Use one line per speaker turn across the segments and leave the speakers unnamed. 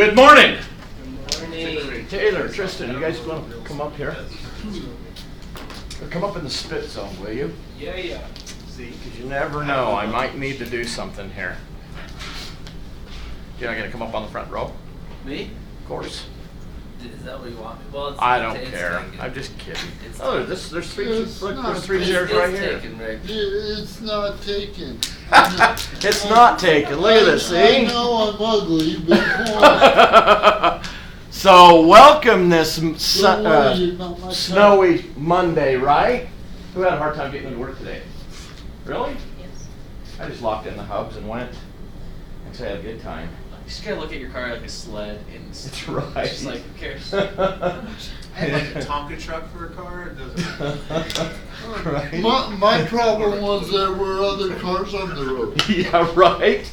Good morning.
Good morning.
Taylor, Tristan, you guys want to come up here? Or come up in the spit zone, will you?
Yeah.
See, because you never know. I might need to do something here. You're not going to come up on the front row?
Me?
Of course.
Is that what you want me? Well,
I don't care. I'm just kidding. Oh, there's three chairs right here.
Taken, Rick.
It's not taken.
It's not taken. Look at this, see?
I know I'm ugly, but come on.
So welcome this
Don't worry about my
snowy Monday, right? Who had a hard time getting into work today? Really?
Yes.
I just locked in the hubs and went. Actually, I had a good time.
You just gotta look at your car like a sled and
That's right.
just like, who cares?
I had like a Tonka truck for a car. It doesn't.
Right?
My problem was there were other cars on the road.
Yeah, right?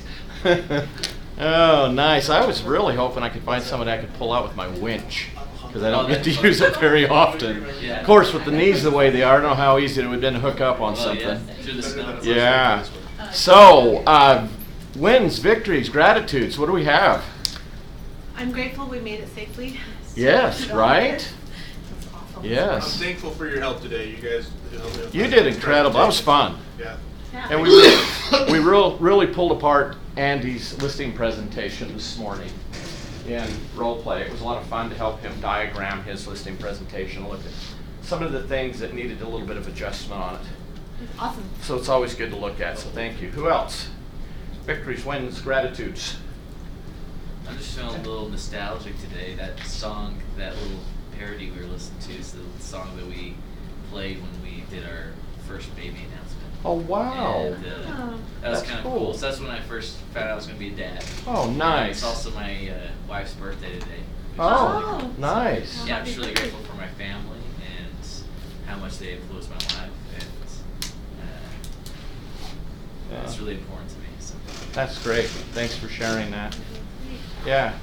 Oh, nice. I was really hoping I could find somebody I could pull out with my winch, because I don't get to use it very often.
Yeah.
Of course, with the knees the way they are, I don't know how easy it would have been to hook up on
Oh,
something.
yeah. Through the snow.
Yeah. So, wins, victories, gratitudes, what do we have?
I'm grateful we made it safely.
Yes, right?
It was awful.
I'm
Yes.
thankful for your help today. You guys helped me with
You
my
did incredible. That was fun.
Yeah.
Yeah.
And we really pulled apart Andy's listing presentation this morning in role play. It was a lot of fun to help him diagram his listing presentation, look at some of the things that needed a little bit of adjustment on it.
Awesome.
So it's always good to look at, so thank you. Who else? Victories, wins, gratitudes.
I'm just feeling a little nostalgic today. That song, that little parody we were listening to is the song that we played when we did our first baby announcement.
Oh, wow.
And,
Oh.
that was
That's
kind of
cool.
cool. So that's when I first found out I was going to be a dad.
Oh,
And
nice.
it's also my wife's birthday today. which is
Oh,
really cool.
nice.
Yeah, I'm just really grateful for my family and how much they influenced my life, and it's really important to me. So.
That's great. Thanks for sharing that. Yeah.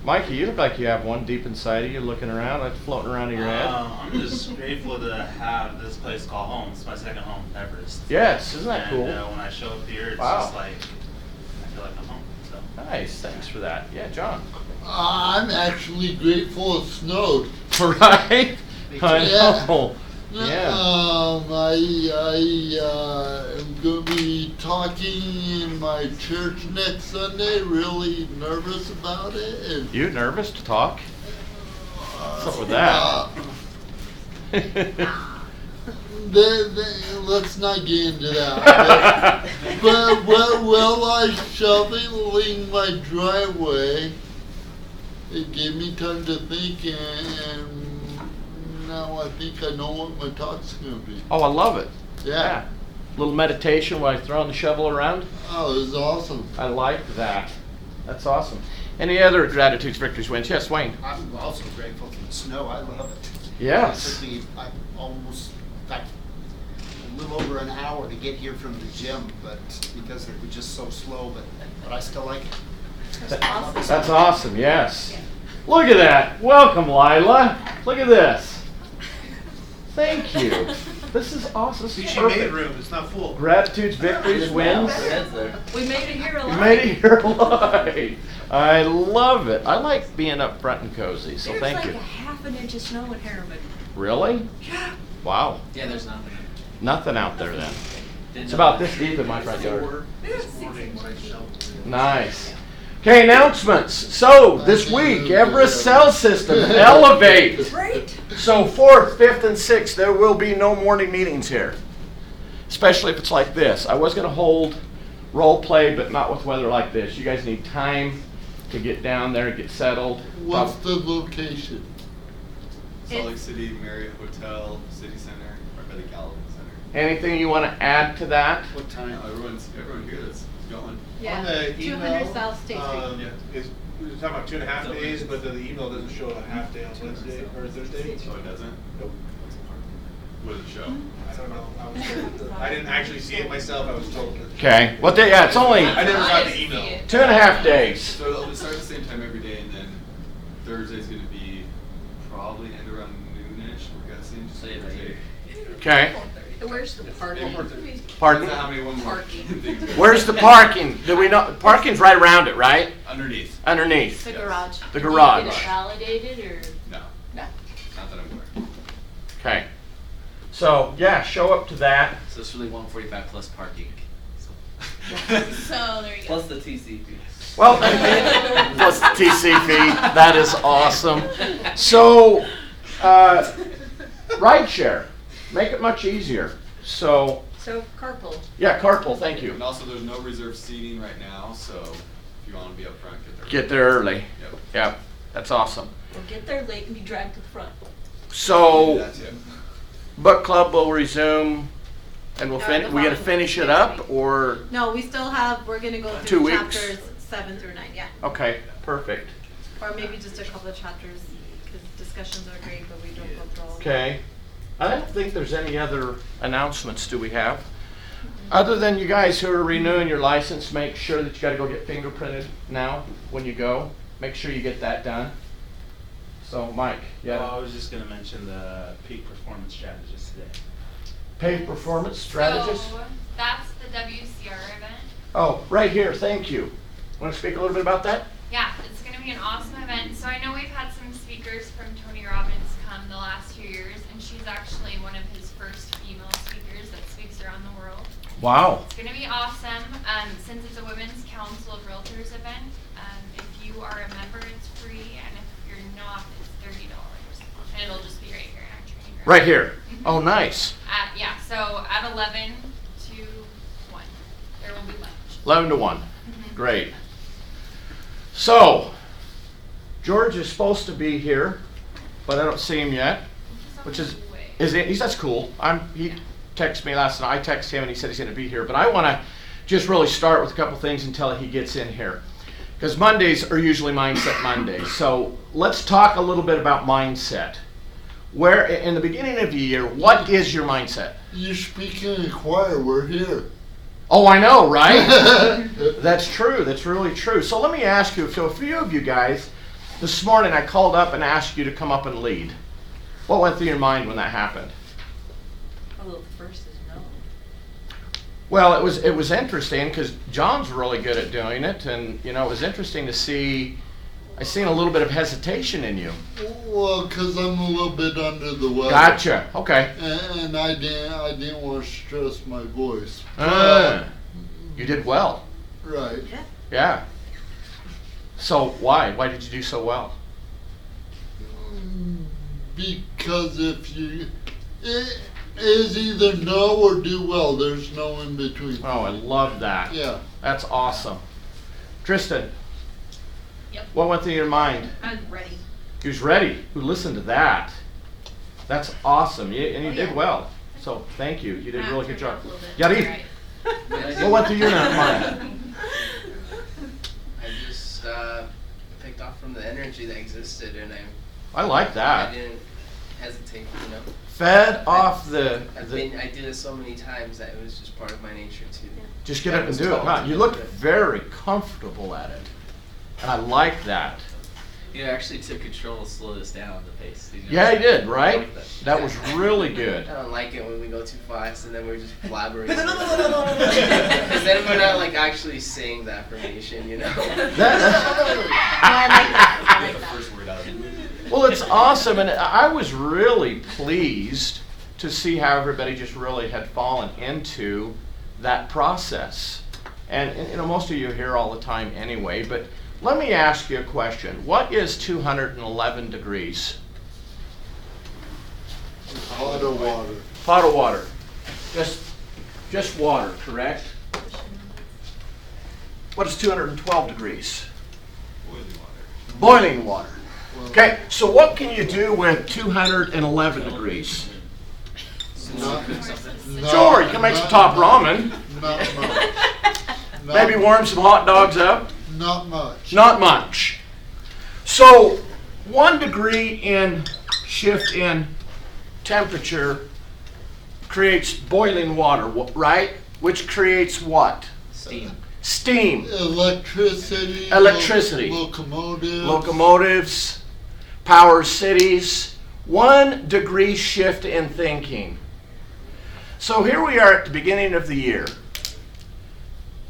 Mikey, you look like you have one deep inside of you looking around, like floating around in your head.
I'm just grateful to have this place called home. It's my second home, Everest.
Yes, isn't that
And,
cool?
when I show up here, it's
Wow.
just like, I feel like I'm home. So.
Nice, thanks for that. Yeah, John.
I'm actually grateful it snowed.
Right?
Me
I
too.
know. Yeah.
I am going to be talking in my church next Sunday. Really nervous about it. And,
You nervous to talk? What's up with that?
Let's not get into that. But while I shoveling my driveway, it gave me time to think, and now I think I know what my talk's going to be.
Oh, I love it.
Yeah.
Little meditation while you're throwing the shovel around.
Oh, it was awesome.
I like that. That's awesome. Any other gratitudes, victories, wins? Yes, Wayne.
I'm also grateful for the snow. I love it.
Yes.
It took me almost like a little over an hour to get here from the gym, but because it was just so slow, but I still like it.
That's awesome, yes. Look at that. Welcome, Lila. Look at this. Thank you. This is awesome. This
See,
is
she made
perfect.
room. It's not full.
Gratitudes, victories, wins.
Dad's there.
We made it here
You
alive.
made it here alive. I love it. I like being up front and cozy, so
There's
thank
like
you.
a half an inch of snow in Harriman.
Really?
Yeah.
Wow.
Yeah, there's nothing.
Nothing out there then.
Didn't
It's
know
about
that.
this deep in my front yard.
This morning when I shoveled.
Nice. Okay, announcements. So, this week, Everest Cell System, Elevate.
Great.
So 4th, 5th, and 6th, there will be no morning meetings here. Especially if it's like this. I was going to hold role play, but not with weather like this. You guys need time to get down there, get settled.
What's the location?
Salt Lake City Marriott Hotel, City Center, right by the Gallatin Center.
Anything you want to add to that?
What time?
Everyone here that's going.
Yeah.
On the
200
email,
South State Street.
Yeah.
is we were talking about 2.5 days, but the email doesn't show a half day on Wednesday or Thursday.
So it doesn't?
Nope.
What does it show?
I don't know. I didn't actually see it myself. I was told.
Okay. Well, yeah, it's only
I never got the email.
2.5 days.
So it'll start at the same time every day, and then Thursday's going to be probably end around noonish, we're guessing. Just
Say
give
it
or
right
take.
Okay.
Where's the parking?
Pardon?
Depends on how many one more
Parking.
things are.
Where's the parking? Do we know? Parking's right around it, right?
Underneath.
Underneath.
The garage.
The
Did you
garage.
get it validated or?
No,
No.
not that I'm aware.
Okay. So, yeah, show up to that.
So it's really 145 plus parking. So.
So there you go.
Plus the TC fee.
Well, plus the TC fee. That is awesome. So, ride share. Make it much easier. So,
So carpool.
yeah, carpool, thank you.
And also, there's no reserved seating right now, so if you want to be up front, get there.
Get there early.
Yep.
Yep, that's awesome.
We'll get there late and be dragged to the front.
So,
That's it.
book club will resume, and we'll
No,
fin.
the
We gonna
following
finish it
next
up,
week.
or
No, we still have, we're gonna go
2
through
weeks?
chapters 7 through 9, yeah.
okay, perfect.
Or maybe just a couple of chapters, because discussions are great, but we don't go through all of them.
Okay. I don't think there's any other announcements, do we have? Other than you guys who are renewing your license, make sure that you gotta go get fingerprinted now when you go. Make sure you get that done. So, Mike,
Well, I
yeah.
was just gonna mention the peak performance strategist today.
Paid performance strategist?
So that's the WCR event.
Oh, right here, thank you. Want to speak a little bit about that?
Yeah, it's going to be an awesome event. So I know we've had some speakers from Tony Robbins come the last few years, and she's actually one of his first female speakers that speaks around the world.
Wow.
It's going to be awesome. Since it's a Women's Council of Realtors event, if you are a member, it's free, and if you're not, it's $30. And it'll just be right here in our training room.
Right here.
Mhm.
Oh, nice.
Yeah, so at 11 to 1, there will be lunch.
11 to 1.
Mhm.
Great. So, George is supposed to be here, but I don't see him yet.
He's on
Which
his
is
way.
that's cool. He texted me last night. I texted him and he said he's going to be here. But I want to just really start with a couple things until he gets in here, because Mondays are usually Mindset Mondays. So let's talk a little bit about mindset. Where in the beginning of the year, what is your mindset?
You're speaking in choir, we're here.
Oh, I know, right? That's true. That's really true. So let me ask you. So a few of you guys, this morning I called up and asked you to come up and lead. What went through your mind when that happened?
Although the first is no.
Well, it was interesting because John's really good at doing it, and you know it was interesting to see. I seen a little bit of hesitation in you.
Well, because I'm a little bit under the weather.
Gotcha. Okay.
And I didn't want to stress my voice.
You did well.
Right.
Yeah.
Yeah. So why? Why did you do so well?
Because if you, it is either no or do well. There's no in between.
Oh, I love that.
Yeah.
That's awesome. Tristan.
Yep.
What went through your mind?
I'm ready.
He was ready. Who listened to that? That's awesome. And you
Oh,
did
yeah.
well. So thank you. You did a really good job.
All
Yari,
right.
what went through your mind?
I just picked off from the energy that existed, and
I like
I
that.
didn't hesitate. You know,
Fed off the
I did it so many times that it was just part of my nature to.
just get up and do it. Huh? You look very comfortable at it. And I like that.
You actually took control and slowed us down the pace. You know?
Yeah, he did, right?
Like that.
That was really good.
I don't like it when we go too fast and then we're just blabbering. Because then we're not like actually saying the affirmation, you know.
I
Get
like
the
that.
first word out.
Well, it's awesome, and I was really pleased to see how everybody just really had fallen into that process. And you know, most of you are here all the time anyway, but let me ask you a question. What is 211 degrees?
Hot of water.
Pot of water. Just water, correct? What is 212 degrees? Boiling water. Okay, so what can you do with 211 degrees?
Not,
Sure, you can make some top ramen.
Not much.
Maybe warm some hot dogs up.
Not much.
Not much. So 1 degree in shift in temperature creates boiling water, right? Which creates what?
Steam.
Steam.
Electricity.
Electricity.
Locomotives.
Locomotives, power cities. 1 degree shift in thinking. So here we are at the beginning of the year.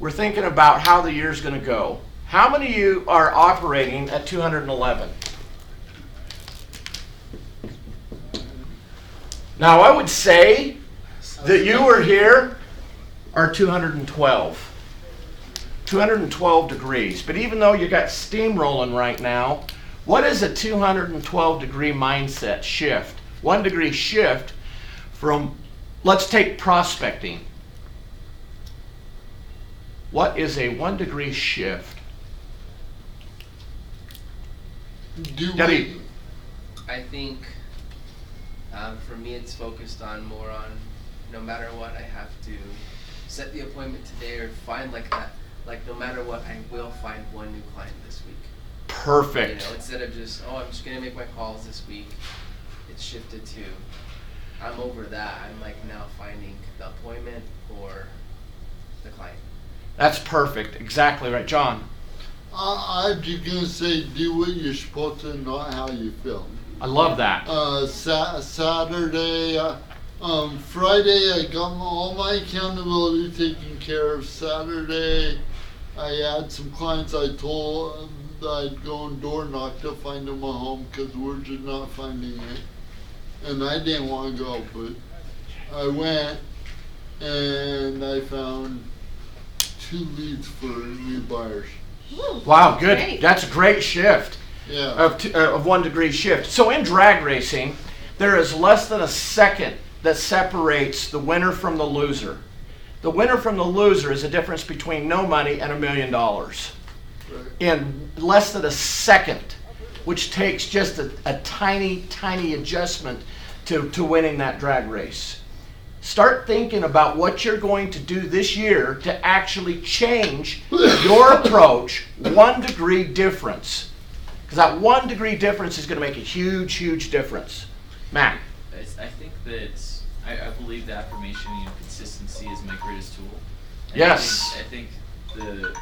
We're thinking about how the year's going to go. How many of you are operating at 211? Now I would say that you are here are 212. 212 degrees. But even though you got steam rolling right now, what is a 212 degree mindset shift? 1 degree shift from, let's take prospecting. What is a 1 degree shift? Debbie.
I think for me it's focused on more on no matter what I have to set the appointment today or find like that. Like no matter what, I will find 1 new client this week.
Perfect.
You know, instead of just, oh, I'm just gonna make my calls this week, it's shifted to, I'm over that. I'm like now finding the appointment or the client.
That's perfect. Exactly right. John.
I'm just gonna say, do what you're supposed to, not how you feel.
I love that.
Saturday, Friday, I got all my accountability taken care of. Saturday, I had some clients I told that I'd go and door knock to find them a home because we're just not finding it. And I didn't want to go, but I went and I found 2 leads for new buyers.
Woo,
Wow, good.
great.
That's a great shift.
Yeah.
Of 1 degree shift. So in drag racing, there is less than a second that separates the winner from the loser. The winner from the loser is the difference between no money and $1 million. In less than a second, which takes just a tiny, tiny adjustment to winning that drag race. Start thinking about what you're going to do this year to actually change your approach. 1 degree difference. Because that 1 degree difference is going to make a huge, huge difference. Matt.
I think that I believe the affirmation, consistency is my greatest tool. And
Yes.
I think the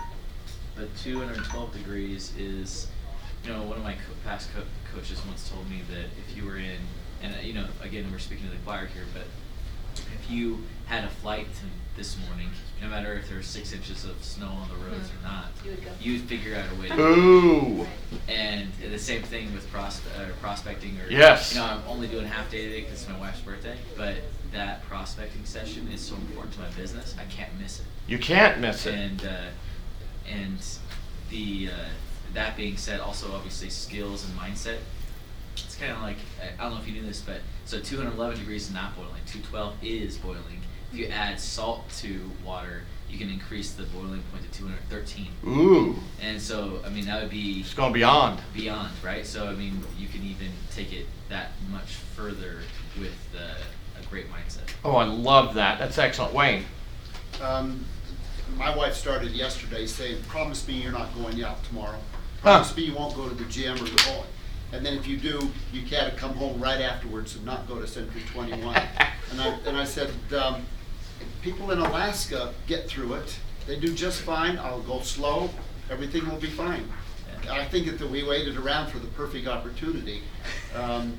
212 degrees is, one of my past coaches once told me that if you were in, and again we're speaking to the choir here, but if you had a flight this morning, no matter if there was 6 inches of snow on the roads or not, you'd figure out a way to
Ooh.
And the same thing with prospecting or,
Yes.
I'm only doing half day today because it's my wife's birthday, but that prospecting session is so important to my business, I can't miss it.
You can't miss it.
And the that being said, also obviously skills and mindset. It's kind of like, I don't know if you knew this, but so 211 degrees is not boiling. 212 is boiling. If you add salt to water, you can increase the boiling point to 213.
Ooh.
And so, that would be...
It's going beyond.
Beyond, right? So, you can even take it that much further with a great mindset.
Oh, I love that. That's excellent. Wayne.
My wife started yesterday saying, promise me you're not going out tomorrow. Promise me you won't go to the gym or the ball. And then if you do, you gotta come home right afterwards and not go to Century 21. And I said, people in Alaska get through it. They do just fine. I'll go slow. Everything will be fine. I think that we waited around for the perfect opportunity.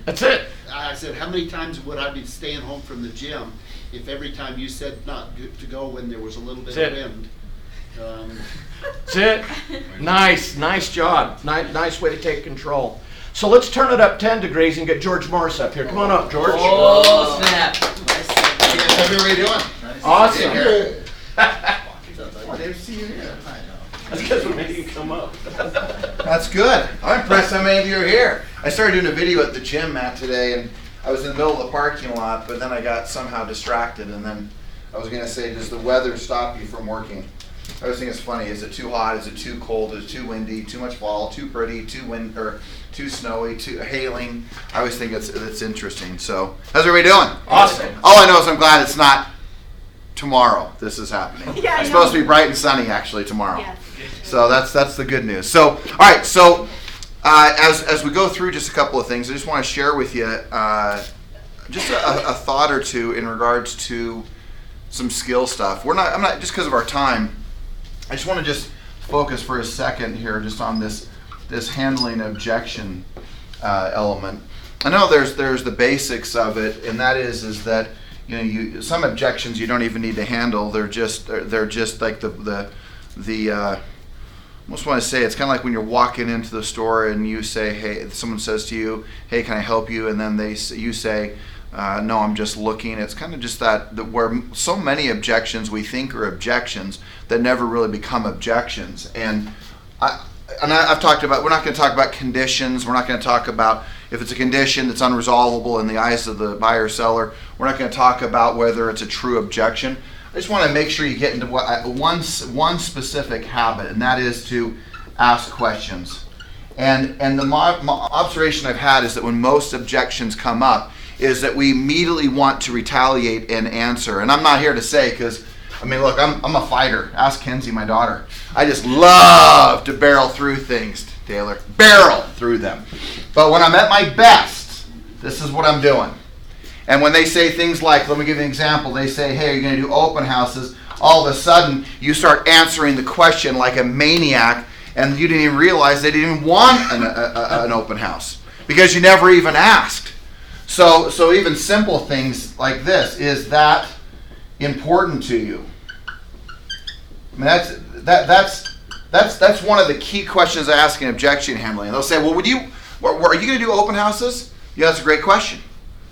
That's it.
I said, how many times would I be staying home from the gym if every time you said not to go when there was a little bit of wind?
That's it. Nice job. Nice way to take control. So let's turn it up 10 degrees and get George Morris up here. Come on up, George.
Oh, snap.
Hey guys, how's everybody doing?
Awesome.
I didn't see you here.
That's because we made you come up.
That's good. I'm impressed how many of you are here. I started doing a video at the gym, Matt, today, and I was in the middle of the parking lot, but then I got somehow distracted, and then I was going to say, does the weather stop you from working? I always think it's funny. Is it too hot? Is it too cold? Is it too windy? Too much fall? Too pretty? Too snowy? Too hailing? I always think it's interesting. So, how's everybody doing?
Awesome.
All I know is I'm glad it's not tomorrow. This is happening.
Yeah, I
it's
know.
supposed to be bright and sunny actually tomorrow.
Yes.
So that's the good news. So, all right. So, as we go through just a couple of things, I just want to share with you just a thought or two in regards to some skill stuff. I'm not just because of our time. I just want to just focus for a second here just on this handling objection element. I know there's the basics of it, and that is that some objections you don't even need to handle. They're just like the I almost want to say it's kind of like when you're walking into the store and you say, hey, someone says to you, hey, can I help you? And then you say, no, I'm just looking. It's kind of just that where so many objections we think are objections that never really become objections. And I've talked about, we're not going to talk about conditions. We're not going to talk about if it's a condition that's unresolvable in the eyes of the buyer or seller. We're not going to talk about whether it's a true objection. I just want to make sure you get into one specific habit, and that is to ask questions. And the observation I've had is that when most objections come up, is that we immediately want to retaliate and answer. And I'm not here to say, because look, I'm a fighter. Ask Kenzie, my daughter. I just love to barrel through things, Taylor. Barrel through them. But when I'm at my best, this is what I'm doing. And when they say things like, let me give you an example, they say, hey, are you going to do open houses? All of a sudden, you start answering the question like a maniac, and you didn't even realize they didn't even want an open house because you never even asked. So even simple things like this, is that important to you? That's one of the key questions I ask in objection handling. They'll say, well, are you going to do open houses? Yeah, that's a great question.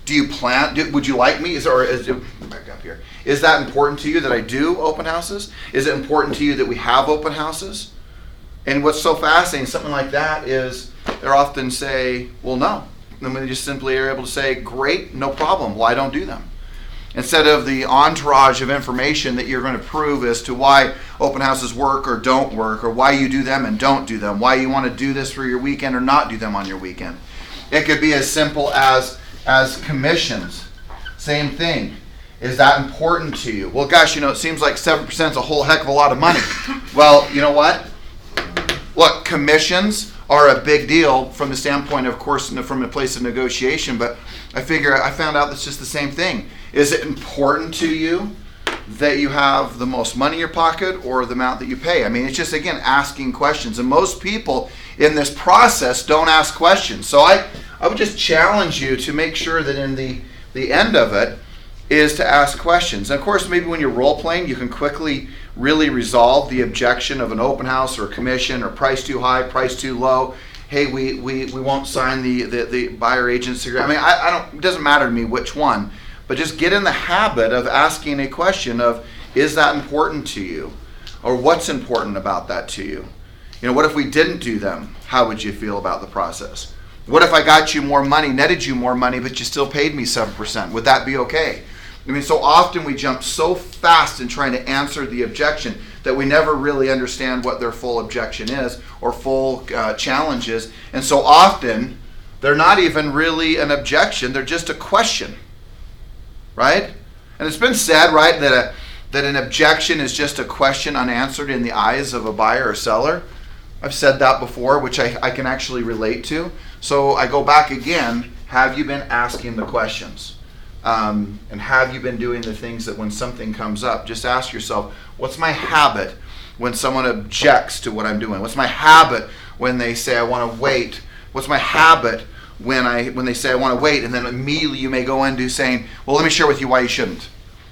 Do you plan? Would you like me? Back up here. Is that important to you that I do open houses? Is it important to you that we have open houses? And what's so fascinating, something like that, is they often say, well, no. And then they just simply are able to say, great, no problem. Well, I don't do them. Instead of the entourage of information that you're going to prove as to why open houses work or don't work, or why you do them and don't do them, why you want to do this for your weekend or not do them on your weekend. It could be as simple as commissions. Same thing. Is that important to you? Well, gosh, it seems like 7% is a whole heck of a lot of money. Well, you know what? Look, commissions are a big deal from the standpoint, of course, from a place of negotiation, but I found out that's just the same thing. Is it important to you that you have the most money in your pocket or the amount that you pay? It's just, again, asking questions. And most people in this process don't ask questions. So I would just challenge you to make sure that in the end of it is to ask questions. And of course, maybe when you're role playing, you can quickly really resolve the objection of an open house or a commission or price too high, price too low. Hey, we won't sign the buyer agency agreement. It doesn't matter to me which one, but just get in the habit of asking a question of, is that important to you? Or what's important about that to you? What if we didn't do them? How would you feel about the process? What if I got you more money, netted you more money, but you still paid me 7%? Would that be okay? So often we jump so fast in trying to answer the objection that we never really understand what their full objection is or full challenge is. And so often they're not even really an objection, they're just a question, right? And it's been said, right, that an objection is just a question unanswered in the eyes of a buyer or seller. I've said that before, which I can actually relate to. So I go back again, have you been asking the questions? And have you been doing the things that when something comes up, just ask yourself, what's my habit when someone objects to what I'm doing? What's my habit when they say I want to wait? What's my habit when they say I want to wait? And then immediately you may go into saying, well, let me share with you why you shouldn't.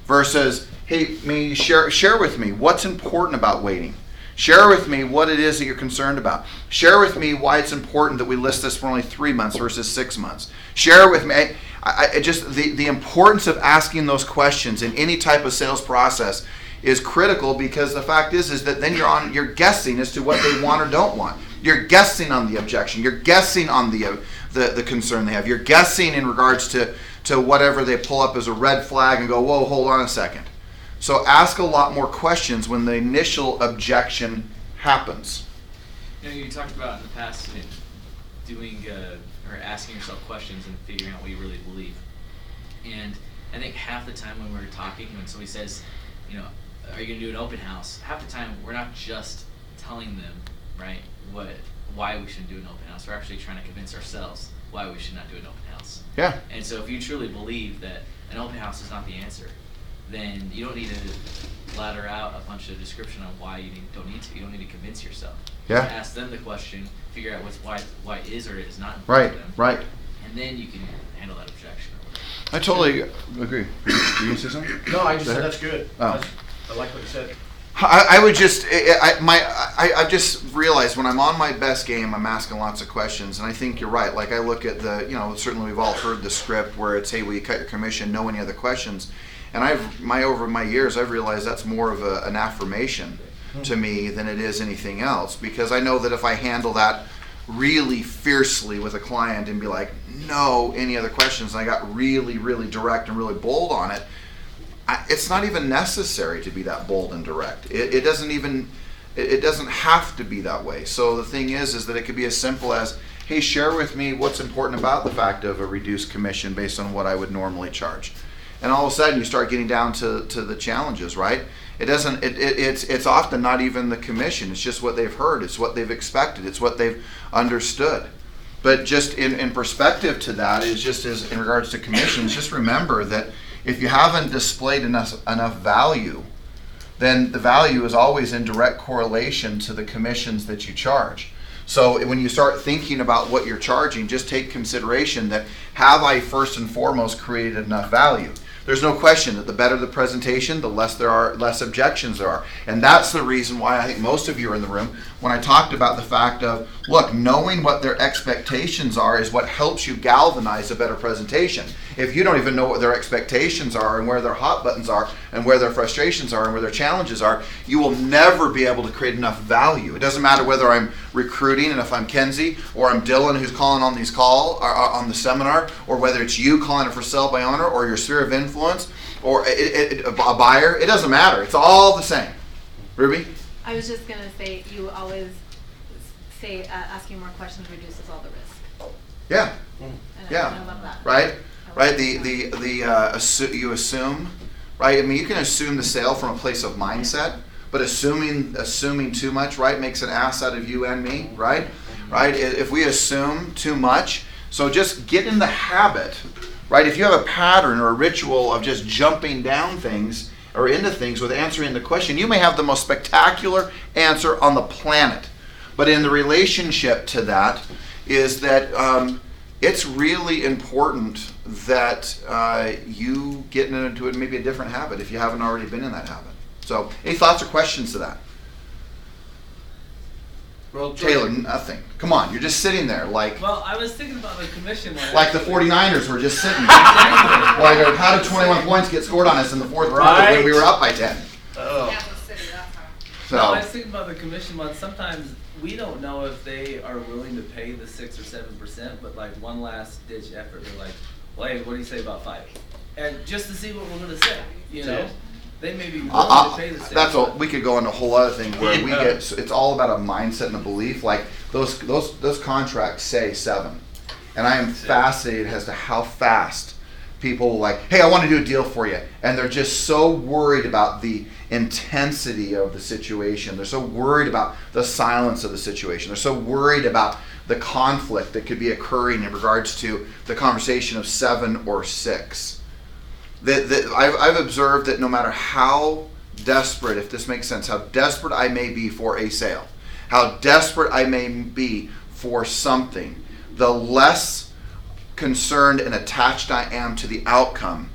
Versus, hey, share with me what's important about waiting. Share with me what it is that you're concerned about. Share with me why it's important that we list this for only 3 months versus 6 months. Share with me. Just the importance of asking those questions in any type of sales process is critical, because the fact is that then you're guessing as to what they want or don't want. You're guessing on the objection. You're guessing on the concern they have. You're guessing in regards to whatever they pull up as a red flag and go, whoa, hold on a second. So ask a lot more questions when the initial objection happens.
You talked about in the past doing or asking yourself questions and figuring out what you really believe. And I think half the time when we're talking, when somebody says, are you going to do an open house? Half the time we're not just telling them, right, why we shouldn't do an open house. We're actually trying to convince ourselves why we should not do an open house.
Yeah.
And so if you truly believe that an open house is not the answer, then you don't need to ladder out a bunch of description on why you don't need to. You don't need to convince yourself.
Yeah.
Just ask them the question, figure out why is or is not important to them.
Right.
And then you can handle that objection.
I totally agree. You gonna say something?
No, I just
Go
said
ahead.
that's good.
Oh.
I like what you said.
I would just, I've just realized when I'm on my best game, I'm asking lots of questions, and I think you're right. Like I look at the, certainly we've all heard the script where it's, hey, will you cut your commission? No any other questions? And over my years, I've realized that's more of an affirmation to me than it is anything else, because I know that if I handle that really fiercely with a client and be like, no any other questions, and I got really, really direct and really bold on it, it's not even necessary to be that bold and direct. It doesn't have to be that way. So the thing is that it could be as simple as, hey, share with me what's important about the fact of a reduced commission based on what I would normally charge. And all of a sudden you start getting down to the challenges, right? It's often not even the commission. It's just what they've heard. It's what they've expected. It's what they've understood. But just in perspective to that is just as in regards to commissions, just remember that if you haven't displayed enough value, then the value is always in direct correlation to the commissions that you charge. So when you start thinking about what you're charging, just take consideration that, have I first and foremost created enough value? There's no question that the better the presentation, the less objections there are. And that's the reason why I think most of you are in the room when I talked about the fact of, look, knowing what their expectations are is what helps you galvanize a better presentation. If you don't even know what their expectations are and where their hot buttons are and where their frustrations are and where their challenges are, you will never be able to create enough value. It doesn't matter whether I'm recruiting and if I'm Kenzie or I'm Dylan who's calling on these on the seminar, or whether it's you calling it for sale by owner or your sphere of influence or a buyer. It doesn't matter. It's all the same. Ruby?
I was just gonna say, you always say asking more questions reduces all the risk.
Yeah.
And
Yeah.
I love that.
Right?
I
Right? You assume, right? I mean, you can assume the sale from a place of mindset, but assuming too much, right, makes an ass out of you and me, right? Right? If we assume too much, so just get in the habit, right? If you have a pattern or a ritual of just jumping down things or into things with answering the question, you may have the most spectacular answer on the planet. But in the relationship to that is that it's really important that you get into it, maybe a different habit if you haven't already been in that habit. So, any thoughts or questions to that?
Well,
Taylor, nothing. Come on, you're just sitting there like
Well, I was thinking about the commission one.
the 49ers were just sitting. Like, how did 21 points get scored on us in the fourth quarter when we were up by 10?
Oh.
So,
No, I was thinking about the commission one. Sometimes we don't know if they are willing to pay the 6 or 7%, but like one last ditch effort, they're like, well, hey, what do you say about 5? And just to see what we're gonna say, you know? They may be willing to pay the 6.
we could go into a whole other thing where we get. It's all about a mindset and a belief. Like those contracts say 7, and I am fascinated as to how fast people like, hey, I want to do a deal for you, and they're just so worried about the intensity of the situation. They're so worried about the silence of the situation. They're so worried about the conflict that could be occurring in regards to the conversation of 7 or 6. I've observed that no matter how desperate, if this makes sense, how desperate I may be for a sale, how desperate I may be for something, the less concerned and attached I am to the outcome,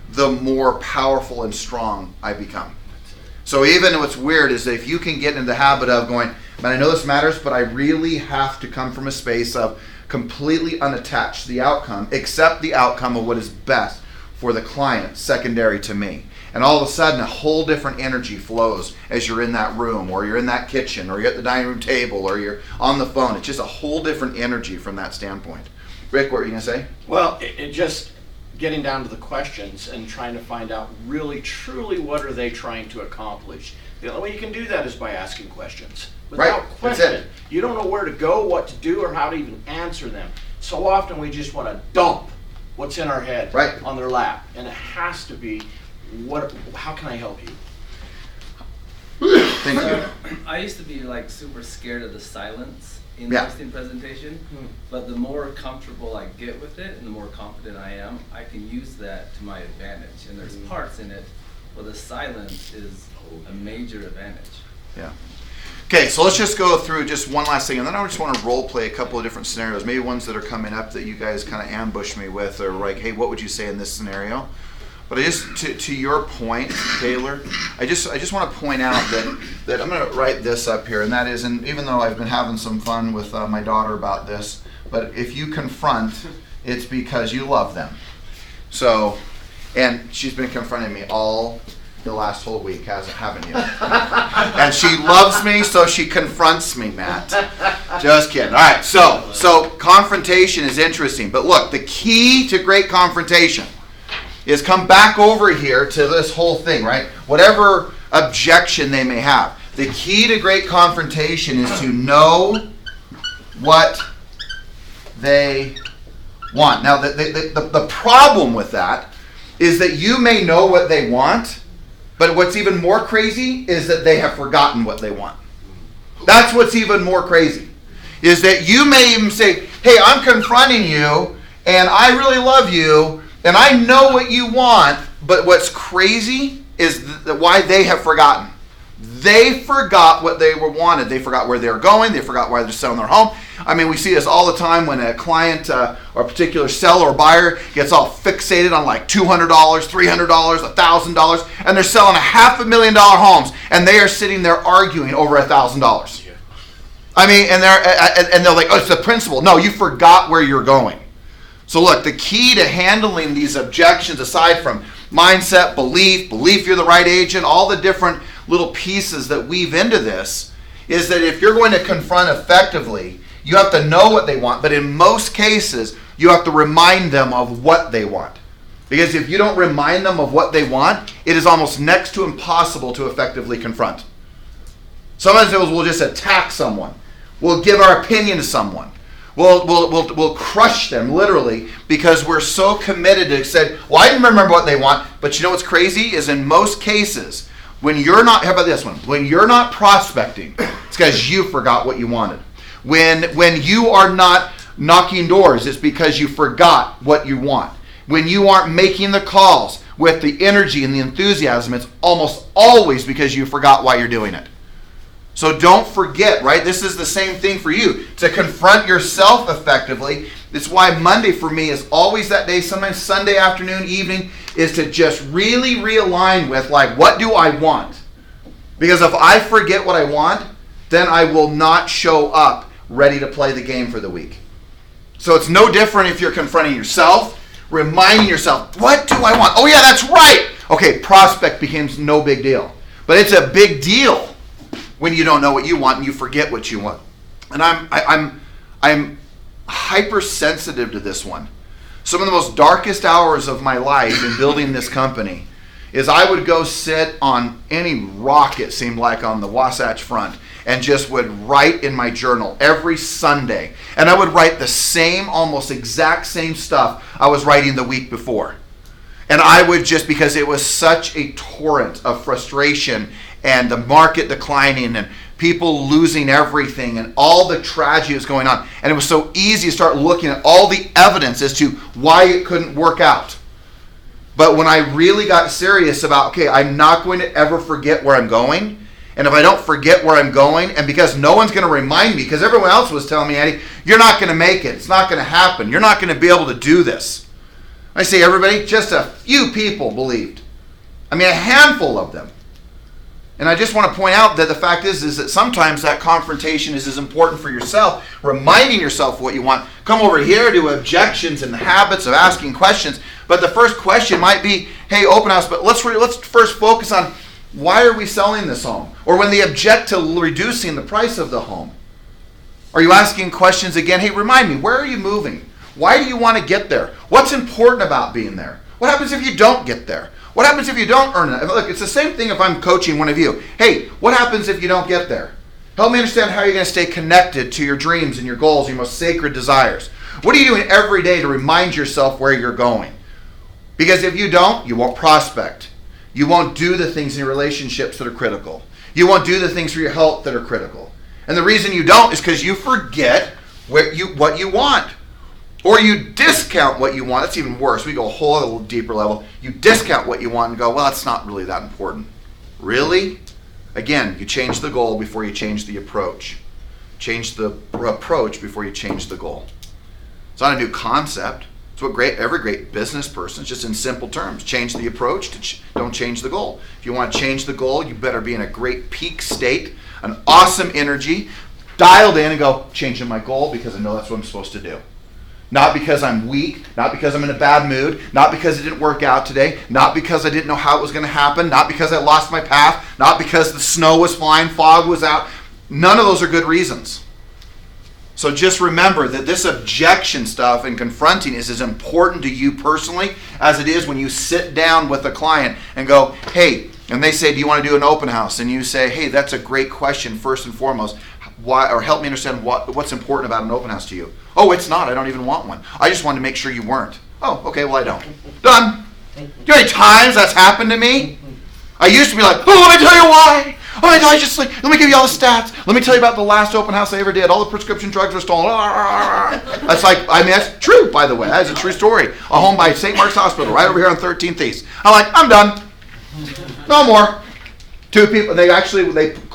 the more powerful and strong I become. So even what's weird is that if you can get in the habit of going, man, I know this matters, but I really have to come from a space of completely unattached to the outcome, accept the outcome of what is best for the client, secondary to me. And all of a sudden, a whole different energy flows as you're in that room, or you're in that kitchen, or you're at the dining room table, or you're on the phone. It's just a whole different energy from that standpoint. Rick, what were you going to say?
Well, it just getting down to the questions and trying to find out really, truly what are they trying to accomplish. The only way you can do that is by asking questions. Without
Right, that's
question,
it.
you don't know where to go, what to do, or how to even answer them. So often we just want to dump what's in our head
Right.
on their lap, and it has to be, how can I help you?
Thank you.
I used to be like super scared of the silence in
Yeah.
the listing presentation, but the more comfortable I get with it and the more confident I am, I can use that to my advantage. And there's parts in it where the silence is a major advantage.
Yeah. Okay, so let's just go through just one last thing, and then I just want to role play a couple of different scenarios, maybe ones that are coming up that you guys kind of ambush me with, or like, hey, what would you say in this scenario? But I just, to your point, Taylor, I just want to point out that I'm going to write this up here, and that is, and even though I've been having some fun with my daughter about this, but if you confront, it's because you love them. So, and she's been confronting me all the last whole week, haven't you? And she loves me, so she confronts me, Matt. Just kidding. All right, so confrontation is interesting. But look, the key to great confrontation is come back over here to this whole thing, right? Whatever objection they may have. The key to great confrontation is to know what they want. Now, the problem with that is that you may know what they want, but what's even more crazy is that they have forgotten what they want. That's what's even more crazy, is that you may even say, hey, I'm confronting you, and I really love you, and I know what you want, but what's crazy is why they have forgotten. They forgot what they wanted. They forgot where they were going. They forgot why they're selling their home. I mean, we see this all the time when a client or a particular seller or buyer gets all fixated on like $200, $300, $1,000, and they're selling $500,000 homes, and they are sitting there arguing over $1,000. I mean, and they're like, oh, it's the principle. No, you forgot where you're going. So look, the key to handling these objections, aside from mindset, belief you're the right agent, all the different little pieces that weave into this, is that if you're going to confront effectively, you have to know what they want, but in most cases, you have to remind them of what they want. Because if you don't remind them of what they want, it is almost next to impossible to effectively confront. Sometimes we'll just attack someone. We'll give our opinion to someone. We'll crush them, literally, because we're so committed to say, well, I didn't remember what they want. But you know what's crazy is in most cases, when you're not, how about this one? When you're not prospecting, it's because you forgot what you wanted. When you are not knocking doors, it's because you forgot what you want. When you aren't making the calls with the energy and the enthusiasm, it's almost always because you forgot why you're doing it. So don't forget, right? This is the same thing for you. To confront yourself effectively, it's why Monday for me is always that day, sometimes Sunday afternoon, evening, is to just really realign with, like, what do I want? Because if I forget what I want, then I will not show up ready to play the game for the week. So it's no different if you're confronting yourself, reminding yourself, what do I want? Oh yeah, that's right. Okay, prospect becomes no big deal. But it's a big deal when you don't know what you want and you forget what you want. And I'm hypersensitive to this one. Some of the most darkest hours of my life in building this company is I would go sit on any rock, it seemed like, on the Wasatch Front, and just would write in my journal every Sunday. And I would write the same, almost exact same stuff I was writing the week before. And I would just, because it was such a torrent of frustration and the market declining and people losing everything and all the tragedy was going on. And it was so easy to start looking at all the evidence as to why it couldn't work out. But when I really got serious about, okay, I'm not going to ever forget where I'm going. And if I don't forget where I'm going, and because no one's going to remind me, because everyone else was telling me, Andy, you're not going to make it. It's not going to happen. You're not going to be able to do this. I say, everybody, just a few people believed. I mean, a handful of them. And I just want to point out that the fact is that sometimes that confrontation is as important for yourself, reminding yourself what you want. Come over here to objections and the habits of asking questions. But the first question might be, hey, open house, but let's first focus on, why are we selling this home? Or when they object to reducing the price of the home, are you asking questions again? Hey, remind me, where are you moving? Why do you want to get there? What's important about being there? What happens if you don't get there? What happens if you don't earn it? Look, it's the same thing if I'm coaching one of you. Hey, what happens if you don't get there? Help me understand how you're going to stay connected to your dreams and your goals, your most sacred desires. What are you doing every day to remind yourself where you're going? Because if you don't, you won't prospect. You won't do the things in your relationships that are critical. You won't do the things for your health that are critical. And the reason you don't is because you forget what you want. Or you discount what you want. That's even worse. We go a whole other deeper level. You discount what you want and go, well, it's not really that important. Really? Again, you change the goal before you change the approach. Change the approach before you change the goal. It's not a new concept. It's what every great business person, it's just in simple terms. Change the approach, don't change the goal. If you want to change the goal, you better be in a great peak state, an awesome energy, dialed in and go, changing my goal because I know that's what I'm supposed to do. Not because I'm weak, not because I'm in a bad mood, not because it didn't work out today, not because I didn't know how it was going to happen, not because I lost my path, not because the snow was flying, fog was out. None of those are good reasons. So just remember that this objection stuff and confronting is as important to you personally as it is when you sit down with a client and go, hey, and they say, do you want to do an open house? And you say, hey, that's a great question first and foremost. Why, or help me understand what's important about an open house to you. Oh, it's not. I don't even want one. I just wanted to make sure you weren't. Oh, okay, well, I don't. Done. Do you know how many times that's happened to me? I used to be like, oh, let me tell you why. Oh, let me give you all the stats. Let me tell you about the last open house I ever did. All the prescription drugs were stolen. That's like, I mean, that's true, by the way. That is a true story. A home by St. Mark's Hospital, right over here on 13th East. I'm like, I'm done. No more. 2 people, they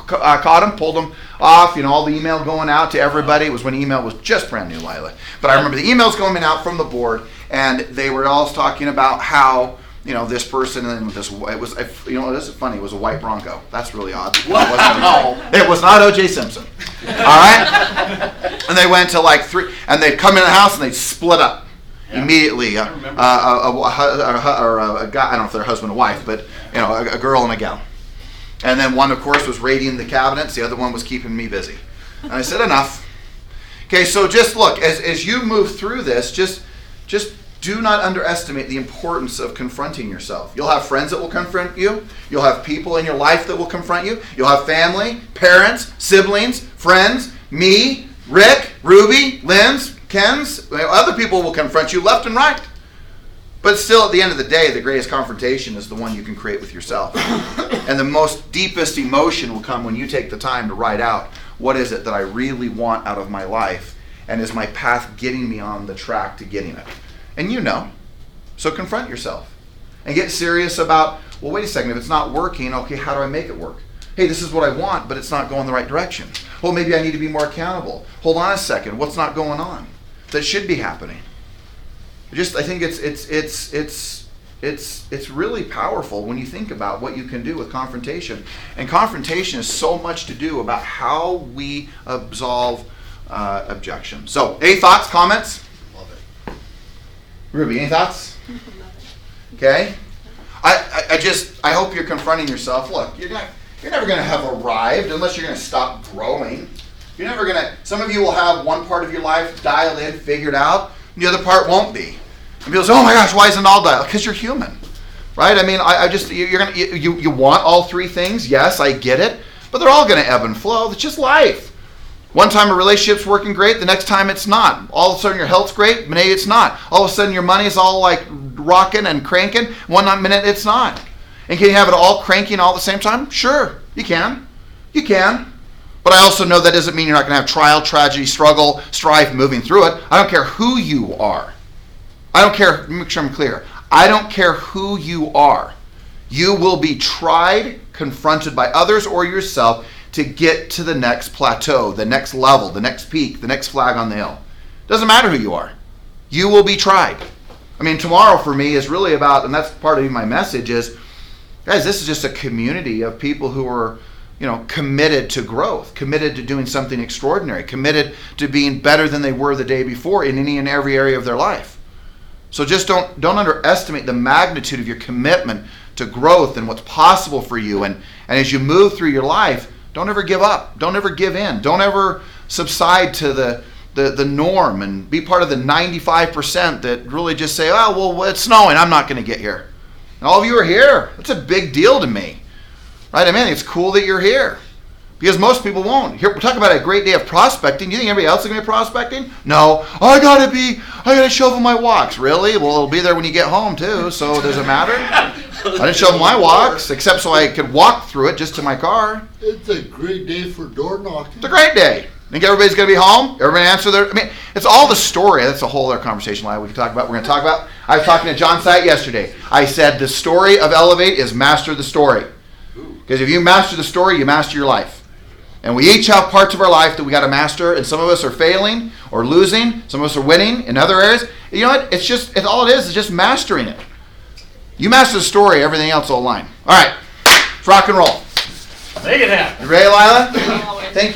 caught him, pulled him off, all the email going out to everybody. It was when email was just brand new, Lila. But I remember the emails going out from the board, and they were all talking about how, this person and this, it was, this is funny, it was a white Bronco. That's really odd. It was not O.J. Simpson. All right? And they went to like 3, and they'd come in the house and they'd split up immediately. A guy, I don't know if they're husband and wife, but, a girl and a gal. And then one, of course, was raiding the cabinets. The other one was keeping me busy. And I said, enough. Okay, so just look, as you move through this, just do not underestimate the importance of confronting yourself. You'll have friends that will confront you. You'll have people in your life that will confront you. You'll have family, parents, siblings, friends, me, Rick, Ruby, Lynn's, Ken's. Other people will confront you left and right. But still, at the end of the day, the greatest confrontation is the one you can create with yourself. And the most deepest emotion will come when you take the time to write out, what is it that I really want out of my life? And is my path getting me on the track to getting it? And So confront yourself. And get serious about, well, wait a second, if it's not working, okay, how do I make it work? Hey, this is what I want, but it's not going the right direction. Well, maybe I need to be more accountable. Hold on a second, what's not going on that should be happening? I think it's really powerful when you think about what you can do with confrontation. And confrontation is so much to do about how we absolve objection. So, any thoughts, comments?
Love it.
Ruby, any thoughts? Okay. I hope you're confronting yourself. Look, you're never going to have arrived unless you're going to stop growing. You're never going to. Some of you will have one part of your life dialed in, figured out. The other part won't be. And people say, "Oh my gosh, why isn't it all dialed?" Because you're human, right? I mean, you want all 3 things. Yes, I get it, but they're all going to ebb and flow. It's just life. One time a relationship's working great, the next time it's not. All of a sudden your health's great, maybe it's not. All of a sudden your money's all like rocking and cranking, one minute it's not. And can you have it all cranking all at the same time? Sure, you can. You can. But I also know that doesn't mean you're not going to have trial, tragedy, struggle, strife moving through it. I don't care who you are. I don't care, make sure I'm clear. I don't care who you are. You will be tried, confronted by others or yourself to get to the next plateau, the next level, the next peak, the next flag on the hill. Doesn't matter who you are. You will be tried. I mean, tomorrow for me is really about, and that's part of my message is, guys, this is just a community of people who are, committed to growth, committed to doing something extraordinary, committed to being better than they were the day before in any and every area of their life. So just don't underestimate the magnitude of your commitment to growth and what's possible for you. And as you move through your life, don't ever give up. Don't ever give in. Don't ever subside to the norm and be part of the 95% that really just say, oh, well, it's snowing. I'm not going to get here. And all of you are here. That's a big deal to me. Right? I mean, it's cool that you're here. Because most people won't. Here, we're talking about a great day of prospecting. Do you think everybody else is going to be prospecting? No. I got to shovel my walks. Really? Well, it'll be there when you get home, too. So does it matter? I didn't shovel my walks, except so I could walk through it just to my car.
It's a great day for door knocking.
It's a great day. Think everybody's going to be home? Everybody answer their... I mean, it's all the story. That's a whole other conversation we can talk about. We're going to talk about... I was talking to John Site yesterday. I said the story of Elevate is master the story. Because if you master the story, you master your life. And we each have parts of our life that we got to master, and some of us are failing or losing. Some of us are winning in other areas. You know what? It's all it is just mastering it. You master the story, everything else will align. All right, let's rock and roll.
Make it happen.
You ready, Lila?
Always.
Thank you.